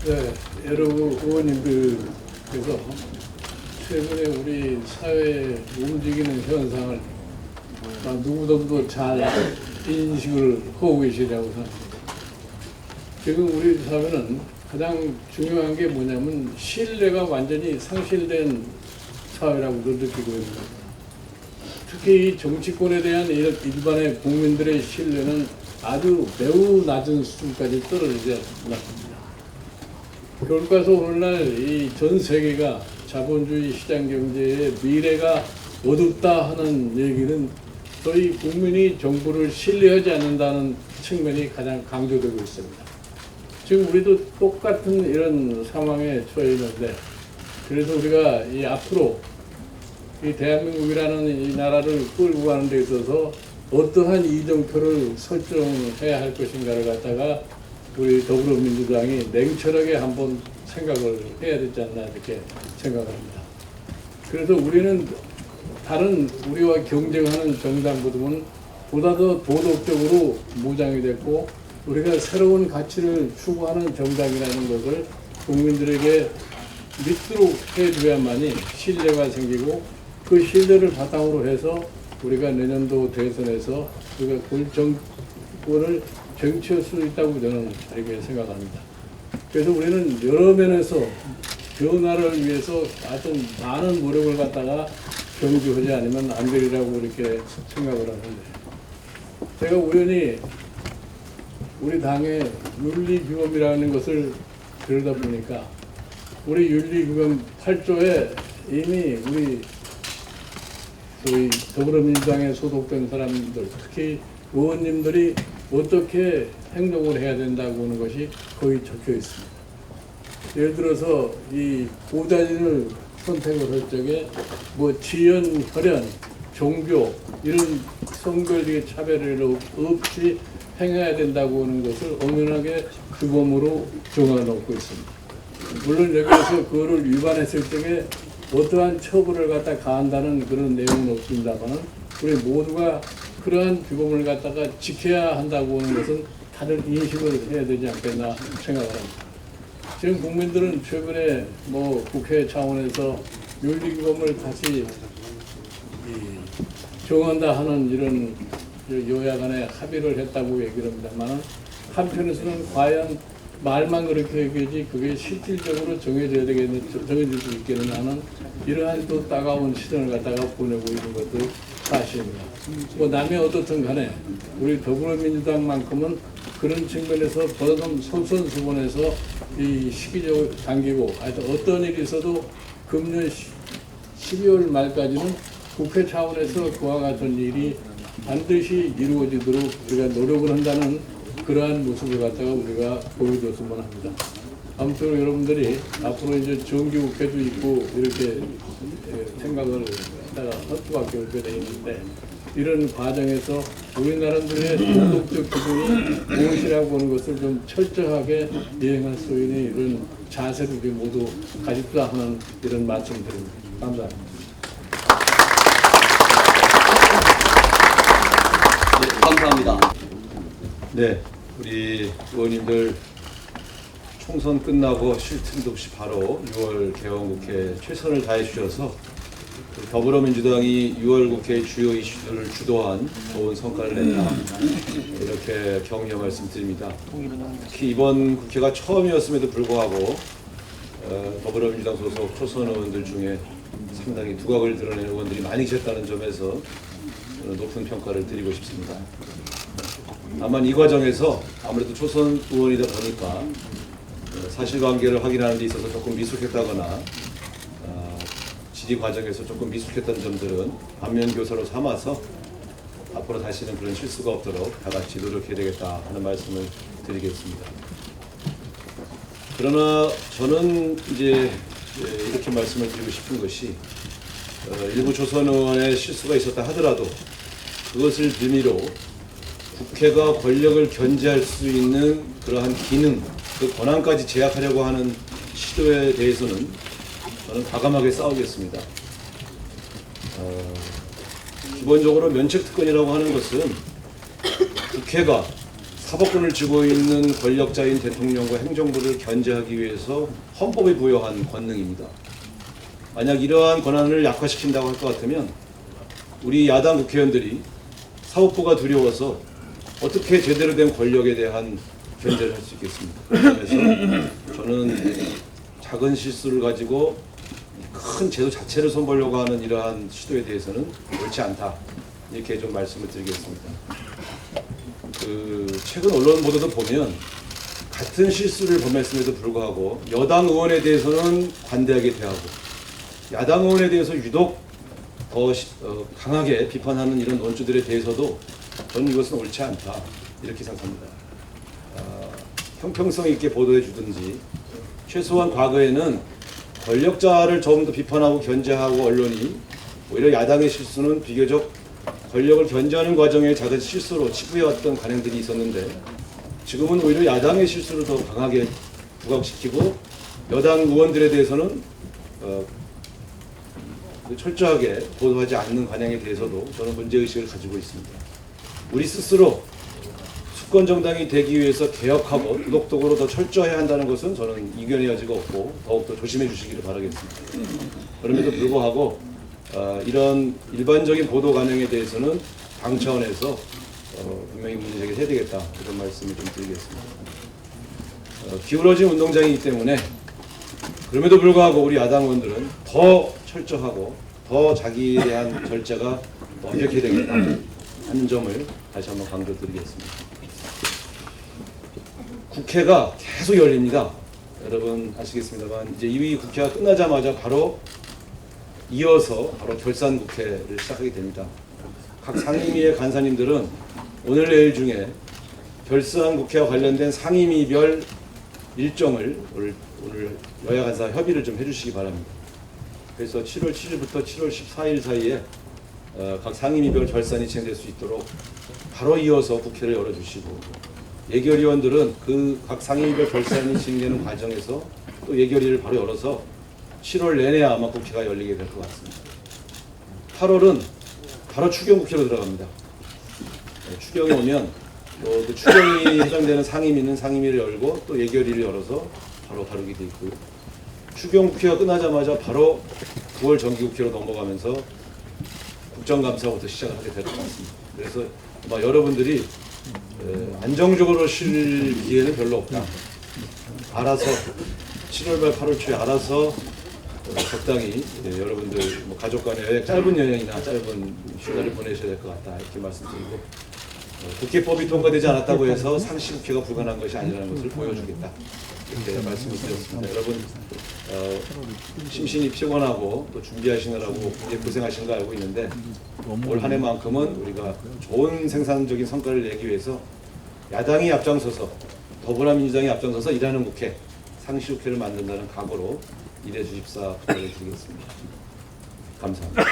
네, 여러 의원님들께서 최근에 우리 사회에 움직이는 현상을 누구보다도 잘 인식을 하고 계시라고 생각합니다. 지금 우리 사회는 가장 중요한 게 뭐냐면 신뢰가 완전히 상실된 사회라고도 느끼고 있습니다. 특히 이 정치권에 대한 일반의 국민들의 신뢰는 아주 매우 낮은 수준까지 떨어지지 않습니다. 결과서 오늘날 이 전 세계가 자본주의 시장 경제의 미래가 어둡다 하는 얘기는 저희 국민이 정부를 신뢰하지 않는다는 측면이 가장 강조되고 있습니다. 지금 우리도 똑같은 이런 상황에 처해 있는데, 그래서 우리가 이 앞으로 이 대한민국이라는 이 나라를 끌고 가는 데 있어서 어떠한 이정표를 설정해야 할 것인가를 갖다가 우리 더불어민주당이 냉철하게 한번 생각을 해야 되지 않나 이렇게 생각합니다. 그래서 우리는 다른 우리와 경쟁하는 정당보다는 보다 더 도덕적으로 무장이 됐고, 우리가 새로운 가치를 추구하는 정당이라는 것을 국민들에게 믿도록 해줘야만이 신뢰가 생기고, 그 신뢰를 바탕으로 해서 우리가 내년도 대선에서 우리가 정권을 쟁취할 수 있다고 저는 이렇게 생각합니다. 그래서 우리는 여러 면에서 변화를 위해서 아주 많은 노력을 갖다가 경주하지 않으면 안 되리라고 이렇게 생각을 하는데, 제가 우연히 우리 당의 윤리규범이라는 것을 들여다보니까 우리 윤리규범 8조에 이미 우리 저희 더불어민주당에 소속된 사람들, 특히 의원님들이 어떻게 행동을 해야 된다고 하는 것이 거의 적혀 있습니다. 예를 들어서 이 보좌진을 선택을 할 적에 뭐 지연, 혈연, 종교 이런 성별의 차별을 없이 행해야 된다고 하는 것을 엄연하게 규범으로 정해놓고 있습니다. 물론 여기에서 그거를 위반했을 적에 어떠한 처벌을 갖다 가한다는 그런 내용은 없습니다만, 우리 모두가 그러한 규범을 갖다가 지켜야 한다고 하는 것은 다들 인식을 해야 되지 않겠나 생각을 합니다. 지금 국민들은 최근에 뭐 국회 차원에서 윤리규범을 다시 정한다 하는 이런 여야 간에 합의를 했다고 얘기를 합니다만, 한편에서는 과연 말만 그렇게 얘기하지 그게 실질적으로 정해져야 되겠는, 정해질 수 있겠느냐 하는 이러한 또 따가운 시선을 갖다가 보내고 있는 것도 사실입니다. 뭐 남이 어떻든 간에 우리 더불어민주당만큼은 그런 측면에서 보다 좀 솔선수범해서 이 시기적으로 당기고, 하여튼 어떤 일이 있어도 금년 12월 말까지는 국회 차원에서 그와 같은 일이 반드시 이루어지도록 우리가 노력을 한다는 그러한 모습을 갖다가 우리가 보여줬으면 합니다. 아무쪼록 여러분들이 앞으로 이제 정기국회도 있고 이렇게 생각을 갖다가 할 수밖에 없게 돼 있는데, 이런 과정에서 우리나라들의 도덕적 기준이 무엇이라고 하는 것을 좀 철저하게 이행할 수 있는 이런 자세를 모두 가집사 하는 이런 말씀드립니다. 감사합니다. 네, 감사합니다. 네, 우리 의원님들 총선 끝나고 쉴 틈도 없이 바로 6월 개원국회에 최선을 다해 주셔서 더불어민주당이 6월 국회 주요 이슈들을 주도한 좋은 성과를 냈다, 이렇게 격려 말씀드립니다. 특히 이번 국회가 처음이었음에도 불구하고 더불어민주당 소속 초선 의원들 중에 상당히 두각을 드러내는 의원들이 많이 계셨다는 점에서 높은 평가를 드리고 싶습니다. 다만 이 과정에서 아무래도 초선 의원이다 보니까 사실관계를 확인하는 데 있어서 조금 미숙했다거나 질의 과정에서 조금 미숙했던 점들은 반면교사로 삼아서 앞으로 다시는 그런 실수가 없도록 다 같이 노력해야 되겠다 하는 말씀을 드리겠습니다. 그러나 저는 이제 이렇게 말씀을 드리고 싶은 것이, 일부 초선 의원의 실수가 있었다 하더라도 그것을 빌미로 국회가 권력을 견제할 수 있는 그러한 기능, 그 권한까지 제약하려고 하는 시도에 대해서는 저는 과감하게 싸우겠습니다. 기본적으로 면책특권이라고 하는 것은 국회가 사법권을 쥐고 있는 권력자인 대통령과 행정부를 견제하기 위해서 헌법이 부여한 권능입니다. 만약 이러한 권한을 약화시킨다고 할 것 같으면 우리 야당 국회의원들이 사법부가 두려워서 어떻게 제대로 된 권력에 대한 견제를 할 수 있겠습니까? 그래서 저는 작은 실수를 가지고 큰 제도 자체를 손보려고 하는 이러한 시도에 대해서는 옳지 않다, 이렇게 좀 말씀을 드리겠습니다. 최근 언론 보도도 보면 같은 실수를 범했음에도 불구하고 여당 의원에 대해서는 관대하게 대하고 야당 의원에 대해서 유독 더 강하게 비판하는 이런 원주들에 대해서도 저는 이것은 옳지 않다, 이렇게 생각합니다. 형평성 있게 보도해 주든지, 최소한 과거에는 권력자를 좀 더 비판하고 견제하고 언론이 오히려 야당의 실수는 비교적 권력을 견제하는 과정의 작은 실수로 치부해왔던 관행들이 있었는데, 지금은 오히려 야당의 실수를 더 강하게 부각시키고 여당 의원들에 대해서는 철저하게 보도하지 않는 관행에 대해서도 저는 문제의식을 가지고 있습니다. 우리 스스로 수권 정당이 되기 위해서 개혁하고 도덕적으로 더 철저해야 한다는 것은 저는 이견의 여지가 없고 더욱더 조심해 주시기를 바라겠습니다. 그럼에도 불구하고 이런 일반적인 보도 관행에 대해서는 당 차원에서 분명히 문제 제기를 해야 되겠다, 이런 말씀을 좀 드리겠습니다. 기울어진 운동장이기 때문에 그럼에도 불구하고 우리 야당 의원들은 더 철저하고 더 자기에 대한 절차가 엄격해야 되겠다 하는 점을 다시 한번 강조드리겠습니다. 국회가 계속 열립니다. 여러분 아시겠습니다만 이제 이 국회가 끝나자마자 바로 이어서 바로 결산 국회를 시작하게 됩니다. 각 상임위의 간사님들은 오늘 내일 중에 결산 국회와 관련된 상임위별 일정을 오늘 여야 간사 협의를 좀 해주시기 바랍니다. 그래서 7월 7일부터 7월 14일 사이에 각 상임위별 결산이 진행될 수 있도록 바로 이어서 국회를 열어주시고, 예결위원들은 그 각 상임위별 결산이 진행되는 과정에서 또 예결위를 바로 열어서 7월 내내 아마 국회가 열리게 될 것 같습니다. 8월은 바로 추경국회로 들어갑니다. 추경이 오면 또 그 추경이 해당되는 상임위는 상임위를 열고 또 예결위를 열어서 바로 다루게 돼 있고요. 추경국회가 끝나자마자 바로 9월 정기국회로 넘어가면서 국정감사부터 시작을 하게 될 것 같습니다. 그래서 아마 여러분들이 안정적으로 쉴 기회는 별로 없다. 알아서 7월 말 8월 초에 알아서 적당히 여러분들 가족 간의 짧은 여행이나 짧은 휴가를 보내셔야 될 것 같다, 이렇게 말씀드리고, 국회법이 통과되지 않았다고 해서 상시국회가 불가능한 것이 아니라는 것을 보여주겠다, 이렇게 말씀을 드렸습니다. 여러분 심신이 피곤하고 또 준비하시느라고 굉장히 고생하신 거 알고 있는데, 올 한 해만큼은 우리가 좋은 생산적인 성과를 내기 위해서 야당이 앞장서서 더불어민주당이 앞장서서 일하는 국회, 상시국회를 만든다는 각오로 일해 주십사 부탁을 드리겠습니다. 감사합니다.